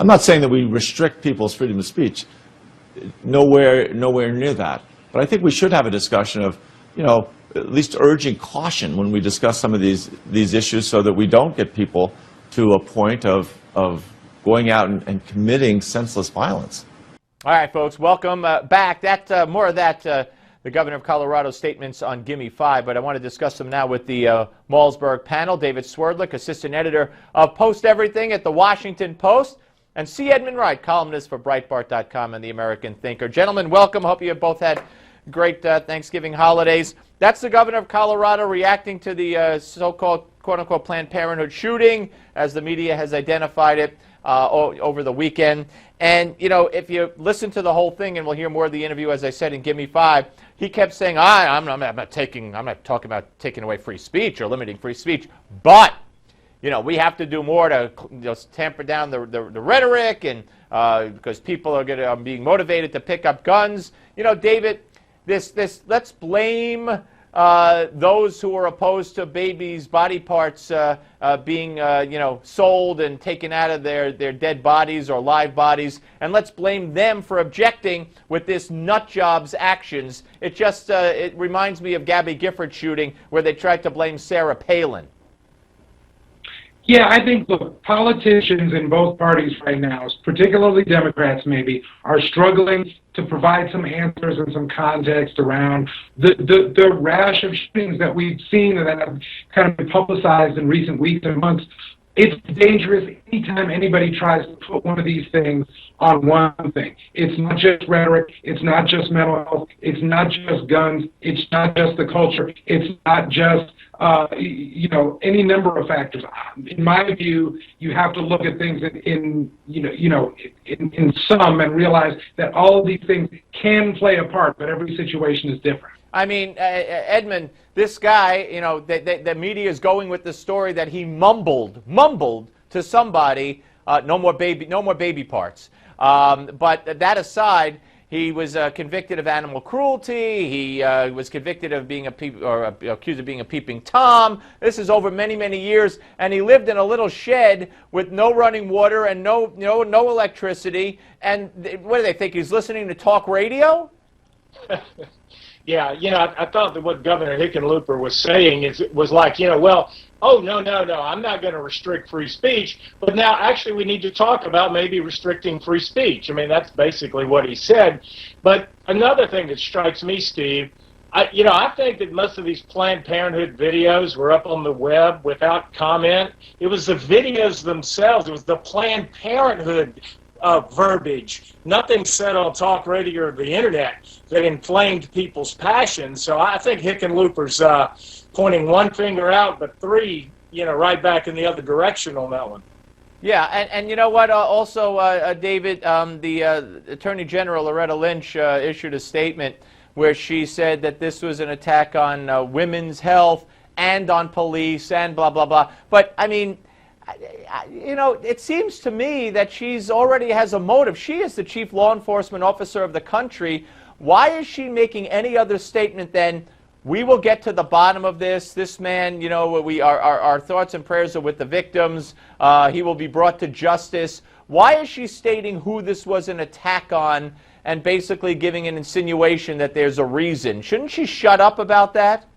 I'm not saying that we restrict people's freedom of speech. Nowhere near that. But I think we should have a discussion of, at least urging caution when we discuss some of these issues, so that we don't get people to a point of going out and committing senseless violence. All right, folks, welcome back. More of that, the governor of Colorado's statements on Gimme 5, but I want to discuss them now with the Malzberg panel. David Swerdlick, assistant editor of PostEverything at the Washington Post, and C. Edmund Wright, columnist for Breitbart.com and the American Thinker. Gentlemen, welcome. Hope you have both had great Thanksgiving holidays. That's the governor of Colorado reacting to the so-called, quote-unquote, Planned Parenthood shooting, as the media has identified it over the weekend. And, if you listen to the whole thing, and we'll hear more of the interview, as I said, in Gimme 5, he kept saying, I'm not talking about taking away free speech or limiting free speech, but we have to do more to tamper down the rhetoric, and because people are being motivated to pick up guns. David, let's blame those who are opposed to babies' body parts being sold and taken out of their dead bodies or live bodies, and let's blame them for objecting with this nut job's actions. It reminds me of Gabby Gifford's shooting, where they tried to blame Sarah Palin. Yeah, I think, look, politicians in both parties right now, particularly Democrats maybe, are struggling to provide some answers and some context around the rash of shootings that we've seen and that have kind of been publicized in recent weeks and months. It's dangerous anytime anybody tries to put one of these things on one thing. It's not just rhetoric. It's not just mental health. It's not just guns. It's not just the culture. It's not just any number of factors. In my view, you have to look at things in sum and realize that all of these things can play a part, but every situation is different. I mean, Edmund, this guy, the media is going with the story that he mumbled to somebody, no more baby parts. But that aside, he was convicted of animal cruelty. He was convicted of being accused of being a peeping Tom. This is over many, many years, and he lived in a little shed with no running water and no electricity. And what do they think? He's listening to talk radio? Yeah, I thought that what Governor Hickenlooper was saying was like, oh, no, I'm not going to restrict free speech, but now actually we need to talk about maybe restricting free speech. I mean, that's basically what he said. But another thing that strikes me, Steve, I think that most of these Planned Parenthood videos were up on the web without comment. It was the videos themselves. It was the Planned Parenthood verbiage, nothing said on talk radio or the internet that inflamed people's passions. So I think Hickenlooper's pointing one finger out, but three, right back in the other direction on that one. Yeah, and you know what? Also, David, the Attorney General Loretta Lynch issued a statement where she said that this was an attack on women's health and on police and blah blah blah. But I mean, it seems to me that she's already has a motive. She is the chief law enforcement officer of the country. Why is she making any other statement than, we will get to the bottom of this? This man, our thoughts and prayers are with the victims. He will be brought to justice. Why is she stating who this was an attack on and basically giving an insinuation that there's a reason? Shouldn't she shut up about that?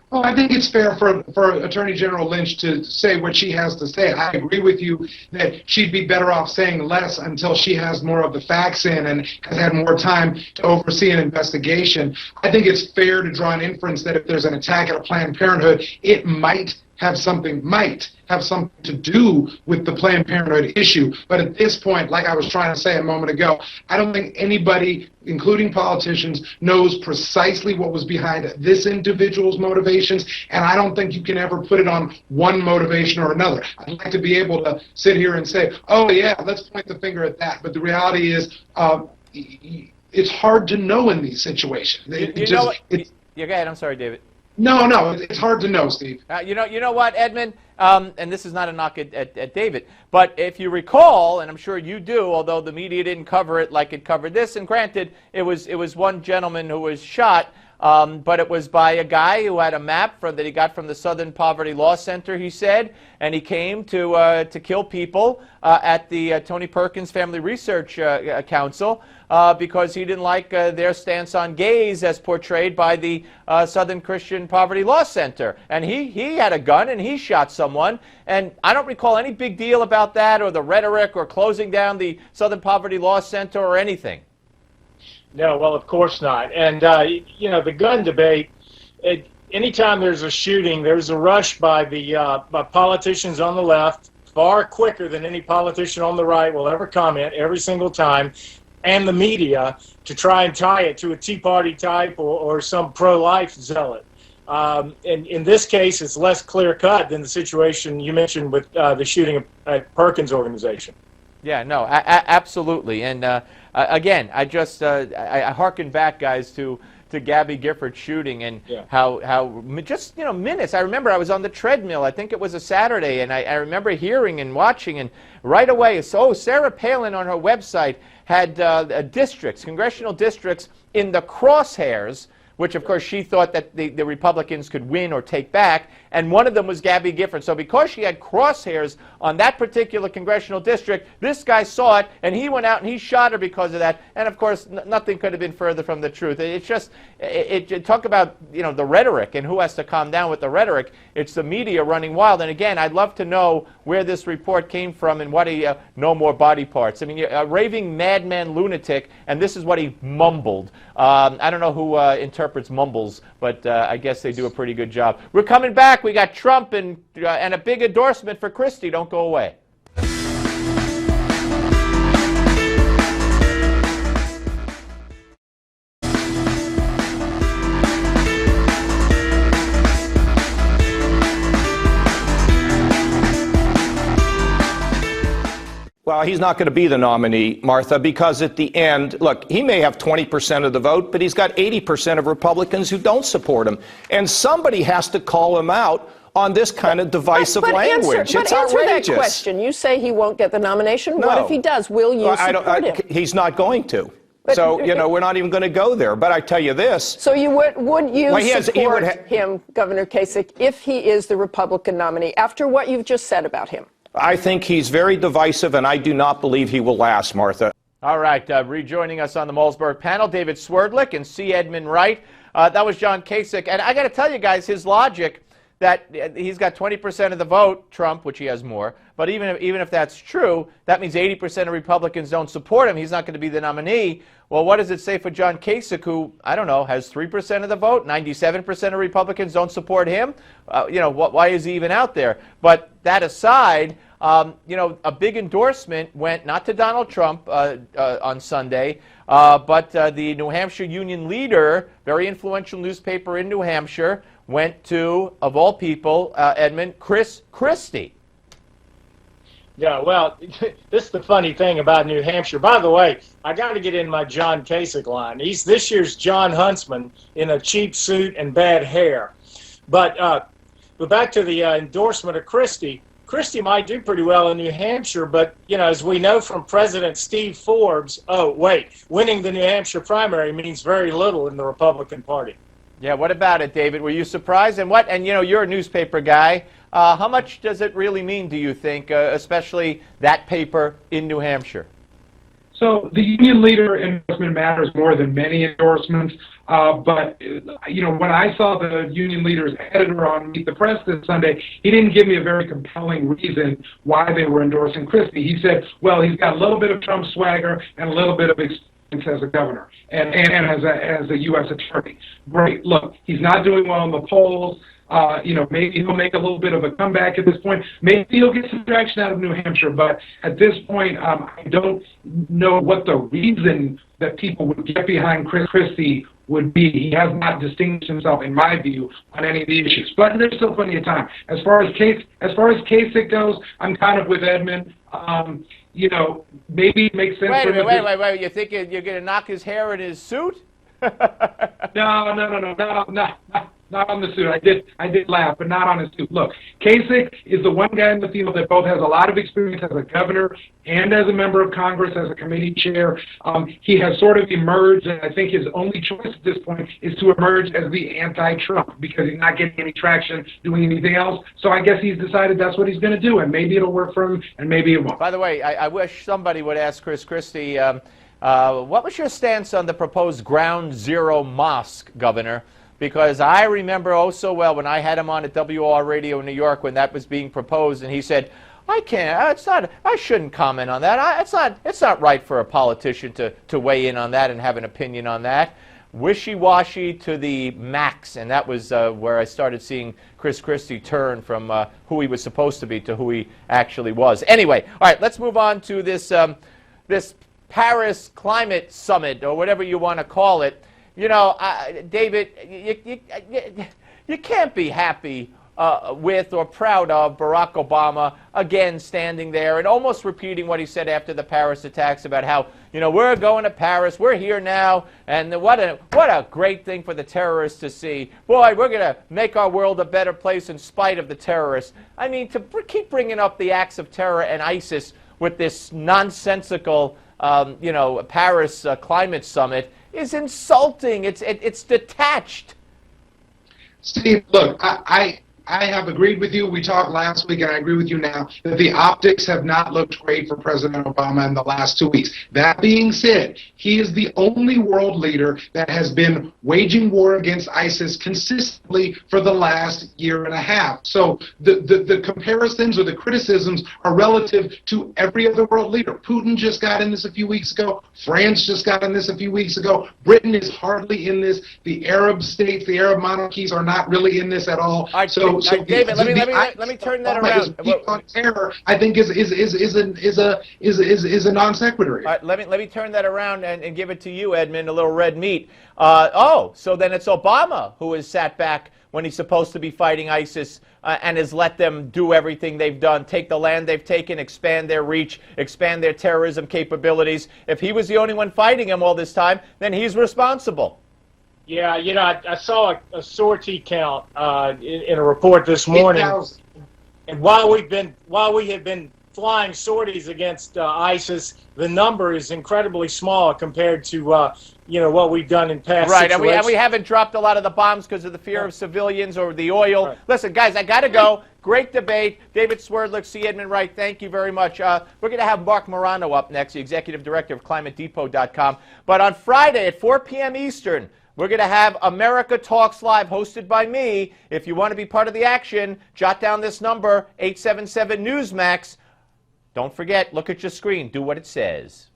Well, I think it's fair for Attorney General Lynch to say what she has to say. I agree with you that she'd be better off saying less until she has more of the facts in and has had more time to oversee an investigation. I think it's fair to draw an inference that if there's an attack at a Planned Parenthood, it might have something to do with the Planned Parenthood issue. But at this point, like I was trying to say a moment ago, I don't think anybody, including politicians, knows precisely what was behind this individual's motivations, and I don't think you can ever put it on one motivation or another. I'd like to be able to sit here and say, oh yeah, let's point the finger at that, but the reality is it's hard to know in these situations. Go ahead, I'm sorry, David. No, it's hard to know, Steve. You know what, Edmund? And this is not a knock at David, but if you recall, and I'm sure you do, although the media didn't cover it like it covered this, and granted, it was one gentleman who was shot. but it was by a guy who had a map that he got from the Southern Poverty Law Center, he said, and he came to kill people at the Tony Perkins Family Research Council because he didn't like their stance on gays as portrayed by the Southern Christian Poverty Law Center. And he had a gun and he shot someone. And I don't recall any big deal about that or the rhetoric or closing down the Southern Poverty Law Center or anything. No, well, of course not. And, you know, the gun debate, anytime there's a shooting, there's a rush by politicians on the left, far quicker than any politician on the right will ever comment every single time, and the media to try and tie it to a Tea Party type or some pro-life zealot. And in this case, it's less clear-cut than the situation you mentioned with the shooting at Perkins organization. Yeah, no, absolutely. And again, I hearken back, guys, to Gabby Giffords shooting and how just, you know, minutes. I remember I was on the treadmill. I think it was a Saturday, and I remember hearing and watching, and right away, so Sarah Palin on her website had districts, congressional districts in the crosshairs, which of course she thought that the Republicans could win or take back, and one of them was Gabby Giffords. So because she had crosshairs on that particular congressional district, this guy saw it, and he went out and he shot her because of that. And of course, nothing could have been further from the truth. It's just, talk about, you know, the rhetoric and who has to calm down with the rhetoric. It's the media running wild. And again, I'd love to know where this report came from and what he, no more body parts. I mean, a raving madman lunatic, and this is what he mumbled. I don't know who interprets mumbles, but I guess they do a pretty good job. We're coming back. We got Trump and a big endorsement for Christie. Don't go away. Well, he's not going to be the nominee, Martha, because at the end, look, he may have 20% of the vote, but he's got 80% of Republicans who don't support him. And somebody has to call him out on this kind of divisive language. It's answer outrageous. That question. You say he won't get the nomination. No. What if he does? Will you support him? He's not going to. But, so, you know, we're not even going to go there. But I tell you this. So you would you support him, Governor Kasich, if he is the Republican nominee, after what you've just said about him? I think he's very divisive, and I do not believe he will last, Martha. All right, rejoining us on the Malzberg panel, David Swerdlick and C. Edmund Wright. That was John Kasich. And I got to tell you guys, his logic that he's got 20% of the vote, Trump, which he has more, but even if that's true, that means 80% of Republicans don't support him. He's not going to be the nominee. Well, what does it say for John Kasich, who, I don't know, has 3% of the vote, 97% of Republicans don't support him? You know, why is he even out there? But that aside, you know, a big endorsement went not to Donald Trump on Sunday, but the New Hampshire Union Leader, very influential newspaper in New Hampshire, went to, of all people, Edmund, Chris Christie. Yeah, well, this is the funny thing about New Hampshire. By the way, I got to get in my John Kasich line. He's this year's John Huntsman in a cheap suit and bad hair. But back to the endorsement of Christie. Christie might do pretty well in New Hampshire, but, you know, as we know from President Steve Forbes, winning the New Hampshire primary means very little in the Republican Party. Yeah, what about it, David? Were you surprised? And you know, you're a newspaper guy. How much does it really mean, do you think, especially that paper in New Hampshire? So the union leader endorsement matters more than many endorsements. But, you know, when I saw the union leader's editor on Meet the Press this Sunday, he didn't give me a very compelling reason why they were endorsing Christie. He said, well, he's got a little bit of Trump swagger and a little bit of experience as a governor and as a U.S. attorney. Great. Look, he's not doing well in the polls. You know, maybe he'll make a little bit of a comeback at this point. Maybe he'll get some traction out of New Hampshire. But at this point, I don't know what the reason that people would get behind Christie would be. He has not distinguished himself, in my view, on any of the issues. But there's still plenty of time. As far as Kasich goes, I'm kind of with Edmund. You know, maybe it makes sense. Wait. You think you're going to knock his hair in his suit? No. Not on the suit. I did laugh, but not on his suit. Look, Kasich is the one guy in the field that both has a lot of experience as a governor and as a member of Congress, as a committee chair. He has sort of emerged, and I think his only choice at this point is to emerge as the anti-Trump because he's not getting any traction doing anything else. So I guess he's decided that's what he's going to do, and maybe it'll work for him, and maybe it won't. By the way, I wish somebody would ask Chris Christie, what was your stance on the proposed Ground Zero Mosque, Governor? Because I remember oh so well when I had him on at WR Radio in New York when that was being proposed, and he said, I shouldn't comment on that. It's not right for a politician to weigh in on that and have an opinion on that. Wishy-washy to the max, and that was where I started seeing Chris Christie turn from who he was supposed to be to who he actually was. Anyway, all right, let's move on to this, this Paris Climate Summit, or whatever you want to call it. You know, David, you can't be happy with or proud of Barack Obama, again, standing there and almost repeating what he said after the Paris attacks about how, you know, we're going to Paris, we're here now, and what a great thing for the terrorists to see. Boy, we're going to make our world a better place in spite of the terrorists. I mean, to keep bringing up the acts of terror and ISIS with this nonsensical, you know, Paris Climate Summit is insulting. It's detached. Steve, look, I have agreed with you. We talked last week, and I agree with you now, that the optics have not looked great for President Obama in the last 2 weeks. That being said, he is the only world leader that has been waging war against ISIS consistently for the last year and a half. So the comparisons or the criticisms are relative to every other world leader. Putin just got in this a few weeks ago. France just got in this a few weeks ago. Britain is hardly in this. The Arab states, the Arab monarchies are not really in this at all. So David, let me turn that around. On terror, I think is a non sequitur. All right, let me turn that around and give it to you, Edmund, a little red meat. So then it's Obama who has sat back when he's supposed to be fighting ISIS and has let them do everything they've done, take the land they've taken, expand their reach, expand their terrorism capabilities. If he was the only one fighting them all this time, then he's responsible. Yeah, you know, I saw a sortie count in a report this morning, and while we have been flying sorties against ISIS, the number is incredibly small compared to you know, what we've done in past situations. Right, and we haven't dropped a lot of the bombs because of the fear of civilians or the oil. Right. Listen, guys, I got to go. Great debate. David Swerdlick, C. Edmund Wright, thank you very much. We're going to have Mark Morano up next, the executive director of ClimateDepot.com. But on Friday at 4 p.m. Eastern, we're going to have America Talks Live, hosted by me. If you want to be part of the action, jot down this number, 877-NEWSMAX. Don't forget, look at your screen. Do what it says.